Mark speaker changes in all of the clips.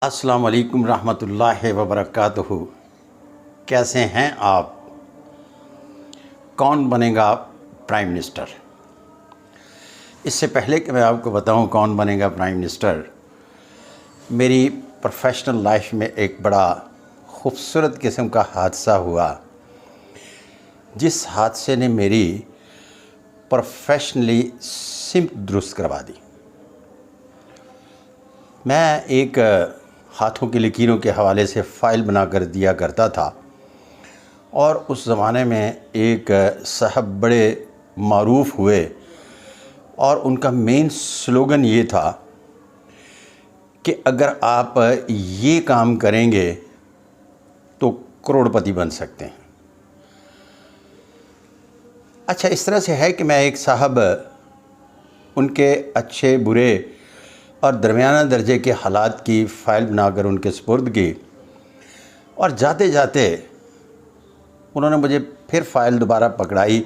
Speaker 1: السلام علیکم رحمۃ اللہ وبرکاتہ۔ کیسے ہیں آپ؟ کون بنے گا پرائم منسٹر؟ اس سے پہلے کہ میں آپ کو بتاؤں کون بنے گا پرائم منسٹر، میری پروفیشنل لائف میں ایک بڑا خوبصورت قسم کا حادثہ ہوا، جس حادثے نے میری پروفیشنلی سمت درست کروا دی۔ میں ایک ہاتھوں کی لکیروں کے حوالے سے فائل بنا کر دیا کرتا تھا، اور اس زمانے میں ایک صاحب بڑے معروف ہوئے اور ان کا مین سلوگن یہ تھا کہ اگر آپ یہ کام کریں گے تو کروڑ پتی بن سکتے ہیں۔ اچھا، اس طرح سے ہے کہ میں ایک صاحب ان کے اچھے برے اور درمیانہ درجے کے حالات کی فائل بنا کر ان کے سپرد کی، اور جاتے جاتے انہوں نے مجھے پھر فائل دوبارہ پکڑائی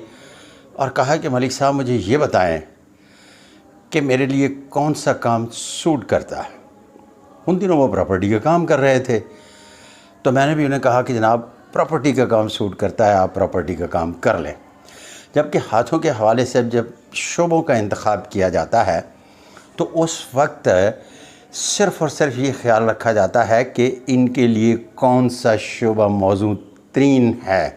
Speaker 1: اور کہا کہ ملک صاحب مجھے یہ بتائیں کہ میرے لیے کون سا کام سوٹ کرتا ہے۔ ان دنوں وہ پراپرٹی کا کام کر رہے تھے، تو میں نے بھی انہیں کہا کہ جناب پراپرٹی کا کام سوٹ کرتا ہے، آپ پراپرٹی کا کام کر لیں۔ جبکہ ہاتھوں کے حوالے سے جب شعبوں کا انتخاب کیا جاتا ہے تو اس وقت صرف اور صرف یہ خیال رکھا جاتا ہے کہ ان کے لیے کون سا شعبہ موزوں ترین ہے،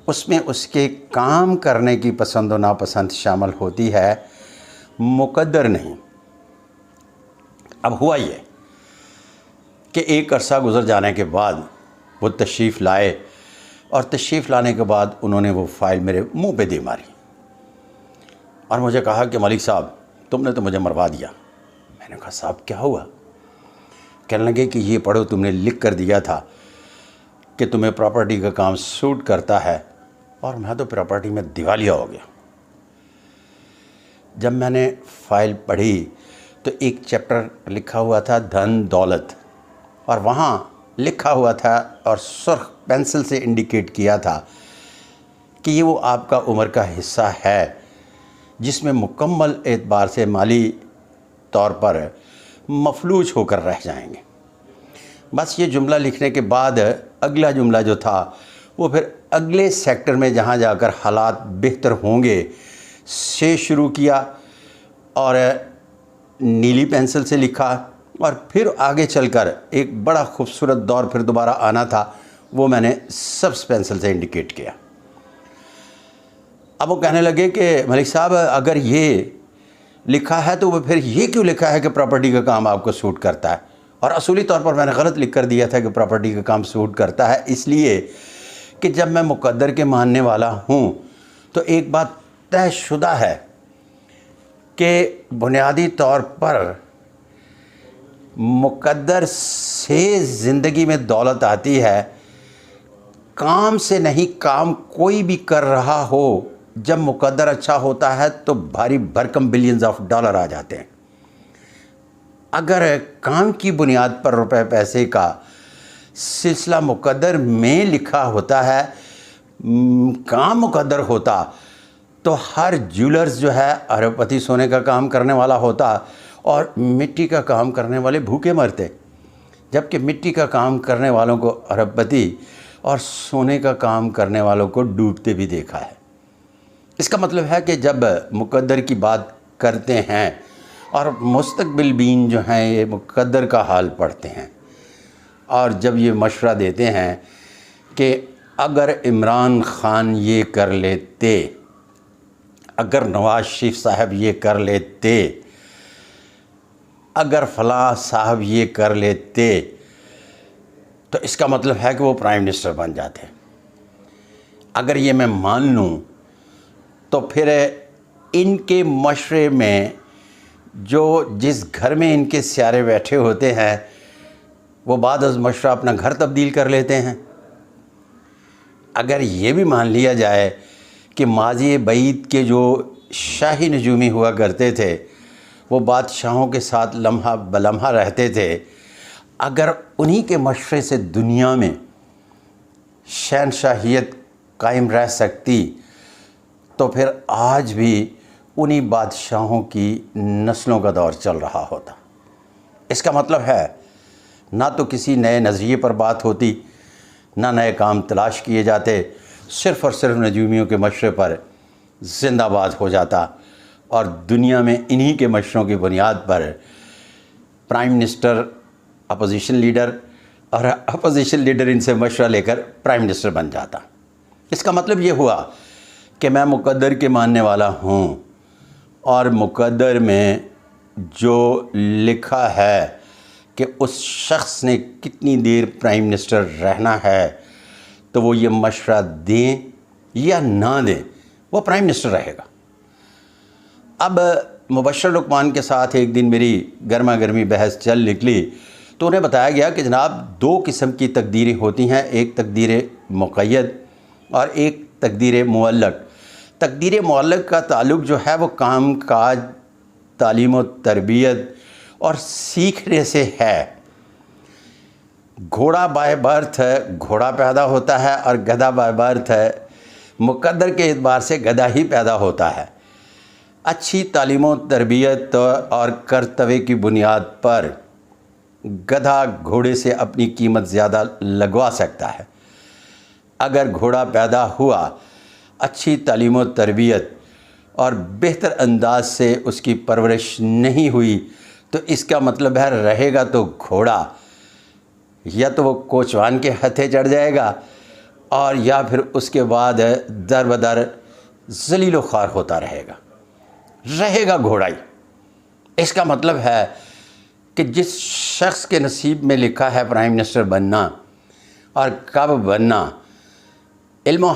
Speaker 1: اس میں اس کے کام کرنے کی پسند و ناپسند شامل ہوتی ہے، مقدر نہیں۔ اب ہوا یہ کہ ایک عرصہ گزر جانے کے بعد وہ تشریف لائے، اور تشریف لانے کے بعد انہوں نے وہ فائل میرے منہ پہ دے ماری اور مجھے کہا کہ ملک صاحب تم نے تو مجھے مروا دیا۔ میں نے کہا صاحب کیا ہوا؟ کہنے لگے کہ یہ پڑھو، تم نے لکھ کر دیا تھا کہ تمہیں پراپرٹی کا کام سوٹ کرتا ہے، اور میں تو پراپرٹی میں دیوالیہ ہو گیا۔ جب میں نے فائل پڑھی تو ایک چیپٹر لکھا ہوا تھا دھن دولت، اور وہاں لکھا ہوا تھا اور سرخ پینسل سے انڈیکیٹ کیا تھا کہ یہ وہ آپ کا عمر کا حصہ ہے جس میں مکمل اعتبار سے مالی طور پر مفلوج ہو کر رہ جائیں گے۔ بس یہ جملہ لکھنے کے بعد اگلا جملہ جو تھا وہ پھر اگلے سیکٹر میں جہاں جا کر حالات بہتر ہوں گے سے شروع کیا، اور نیلی پینسل سے لکھا، اور پھر آگے چل کر ایک بڑا خوبصورت دور پھر دوبارہ آنا تھا، وہ میں نے سبز پینسل سے انڈیکیٹ کیا۔ اب وہ کہنے لگے کہ ملک صاحب اگر یہ لکھا ہے تو وہ پھر یہ کیوں لکھا ہے کہ پراپرٹی کا کام آپ کو سوٹ کرتا ہے؟ اور اصولی طور پر میں نے غلط لکھ کر دیا تھا کہ پراپرٹی کا کام سوٹ کرتا ہے، اس لیے کہ جب میں مقدر کے ماننے والا ہوں تو ایک بات طے شدہ ہے کہ بنیادی طور پر مقدر سے زندگی میں دولت آتی ہے، کام سے نہیں۔ کام کوئی بھی کر رہا ہو، جب مقدر اچھا ہوتا ہے تو بھاری بھرکم بلینز آف ڈالر آ جاتے ہیں۔ اگر کام کی بنیاد پر روپے پیسے کا سلسلہ مقدر میں لکھا ہوتا ہے، کام مقدر ہوتا تو ہر جیولرز جو ہے ارب پتی سونے کا کام کرنے والا ہوتا، اور مٹی کا کام کرنے والے بھوکے مرتے۔ جبکہ مٹی کا کام کرنے والوں کو ارب پتی اور سونے کا کام کرنے والوں کو ڈوبتے بھی دیکھا ہے۔ اس کا مطلب ہے کہ جب مقدر کی بات کرتے ہیں اور مستقبل بین جو ہیں یہ مقدر کا حال پڑھتے ہیں، اور جب یہ مشورہ دیتے ہیں کہ اگر عمران خان یہ کر لیتے، اگر نواز شریف صاحب یہ کر لیتے، اگر فلاں صاحب یہ کر لیتے، تو اس کا مطلب ہے کہ وہ پرائم منسٹر بن جاتے۔ اگر یہ میں مان لوں تو پھر ان کے مشورے میں جو جس گھر میں ان کے سیارے بیٹھے ہوتے ہیں وہ بعد از مشورہ اپنا گھر تبدیل کر لیتے ہیں۔ اگر یہ بھی مان لیا جائے کہ ماضی بعید کے جو شاہی نجومی ہوا کرتے تھے وہ بادشاہوں کے ساتھ لمحہ بلمحہ رہتے تھے، اگر انہی کے مشورے سے دنیا میں شہنشاہیت قائم رہ سکتی تو پھر آج بھی انہی بادشاہوں کی نسلوں کا دور چل رہا ہوتا۔ اس کا مطلب ہے نہ تو کسی نئے نظریے پر بات ہوتی، نہ نئے کام تلاش کیے جاتے، صرف اور صرف نجومیوں کے مشورے پر زندہ باد ہو جاتا، اور دنیا میں انہی کے مشوروں کی بنیاد پر پرائم منسٹر اپوزیشن لیڈر اور اپوزیشن لیڈر ان سے مشورہ لے کر پرائم منسٹر بن جاتا۔ اس کا مطلب یہ ہوا کہ میں مقدر کے ماننے والا ہوں، اور مقدر میں جو لکھا ہے کہ اس شخص نے کتنی دیر پرائم منسٹر رہنا ہے، تو وہ یہ مشورہ دیں یا نہ دیں، وہ پرائم منسٹر رہے گا۔ اب مبشر لقمان کے ساتھ ایک دن میری گرما گرمی بحث چل نکلی، تو انہیں بتایا گیا کہ جناب 2 قسم کی تقدیریں ہوتی ہیں، ایک تقدیر مقید اور ایک تقدیر معلق۔ تقدیر معلق کا تعلق جو ہے وہ کام کاج، تعلیم و تربیت اور سیکھنے سے ہے۔ گھوڑا بائے برتھ گھوڑا پیدا ہوتا ہے اور گدھا بائے برتھ مقدر کے اعتبار سے گدھا ہی پیدا ہوتا ہے۔ اچھی تعلیم و تربیت اور کرتوے کی بنیاد پر گدھا گھوڑے سے اپنی قیمت زیادہ لگوا سکتا ہے۔ اگر گھوڑا پیدا ہوا، اچھی تعلیم و تربیت اور بہتر انداز سے اس کی پرورش نہیں ہوئی، تو اس کا مطلب ہے رہے گا تو گھوڑا، یا تو وہ کوچوان کے ہتھے چڑھ جائے گا، اور یا پھر اس کے بعد در بدر ذلیل و خوار ہوتا رہے گا گھوڑا ہی۔ اس کا مطلب ہے کہ جس شخص کے نصیب میں لکھا ہے پرائم منسٹر بننا اور کب بننا، علم و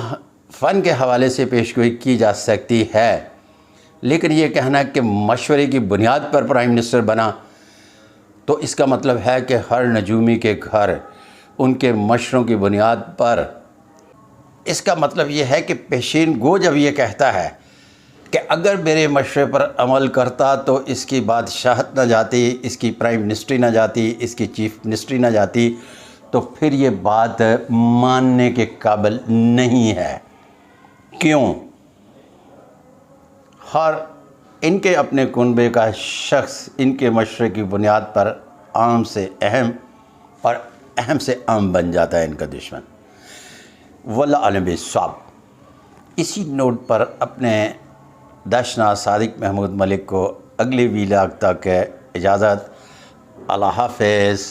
Speaker 1: فن کے حوالے سے پیشگوئی کی جا سکتی ہے، لیکن یہ کہنا کہ مشورے کی بنیاد پر پرائم منسٹر بنا، تو اس کا مطلب ہے کہ ہر نجومی کے گھر ان کے مشوروں کی بنیاد پر، اس کا مطلب یہ ہے کہ پیشین گو جب یہ کہتا ہے کہ اگر میرے مشورے پر عمل کرتا تو اس کی بادشاہت نہ جاتی، اس کی پرائم منسٹری نہ جاتی، اس کی چیف منسٹری نہ جاتی، تو پھر یہ بات ماننے کے قابل نہیں ہے۔ کیوں؟ ہر ان کے اپنے کنبے کا شخص ان کے مشورے کی بنیاد پر عام سے اہم اور اہم سے عام بن جاتا ہے ان کا دشمن۔ واللہ عالم بالصواب۔ اسی نوٹ پر اپنے دشنا صادق محمود ملک کو اگلے ویلاگ تک اجازت۔ اللہ حافظ۔